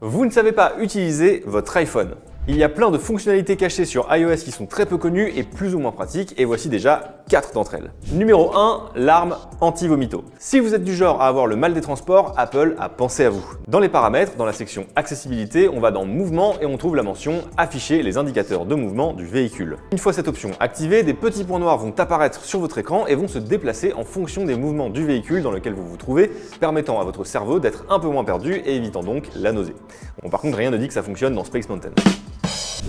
Vous ne savez pas utiliser votre iPhone. Il y a plein de fonctionnalités cachées sur iOS qui sont très peu connues et plus ou moins pratiques, et voici déjà 4 d'entre elles. Numéro 1, l'arme anti-vomito. Si vous êtes du genre à avoir le mal des transports, Apple a pensé à vous. Dans les paramètres, dans la section accessibilité, on va dans mouvement et on trouve la mention afficher les indicateurs de mouvement du véhicule. Une fois cette option activée, des petits points noirs vont apparaître sur votre écran et vont se déplacer en fonction des mouvements du véhicule dans lequel vous vous trouvez, permettant à votre cerveau d'être un peu moins perdu et évitant donc la nausée. Bon, par contre, rien ne dit que ça fonctionne dans Space Mountain.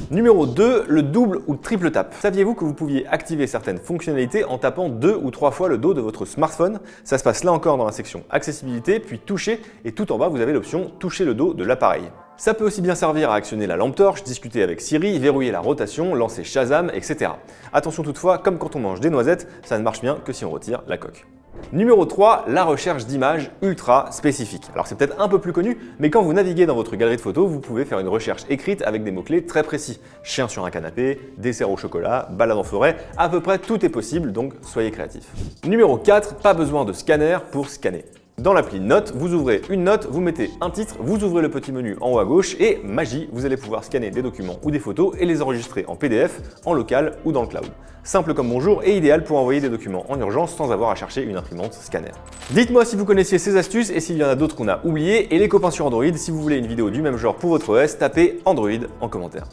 Numéro 2, le double ou triple tap. Saviez-vous que vous pouviez activer certaines fonctionnalités en tapant 2 ou 3 fois le dos de votre smartphone? Ça se passe là encore dans la section accessibilité, puis toucher, et tout en bas vous avez l'option toucher le dos de l'appareil. Ça peut aussi bien servir à actionner la lampe torche, discuter avec Siri, verrouiller la rotation, lancer Shazam, etc. Attention toutefois, comme quand on mange des noisettes, ça ne marche bien que si on retire la coque. Numéro 3, la recherche d'images ultra spécifiques. Alors c'est peut-être un peu plus connu, mais quand vous naviguez dans votre galerie de photos, vous pouvez faire une recherche écrite avec des mots-clés très précis. Chien sur un canapé, dessert au chocolat, balade en forêt, à peu près tout est possible, donc soyez créatifs. Numéro 4, pas besoin de scanner pour scanner. Dans l'appli Notes, vous ouvrez une note, vous mettez un titre, vous ouvrez le petit menu en haut à gauche et magie, vous allez pouvoir scanner des documents ou des photos et les enregistrer en PDF, en local ou dans le cloud. Simple comme bonjour et idéal pour envoyer des documents en urgence sans avoir à chercher une imprimante scanner. Dites-moi si vous connaissiez ces astuces et s'il y en a d'autres qu'on a oubliées, et les copains sur Android, si vous voulez une vidéo du même genre pour votre OS, tapez Android en commentaire.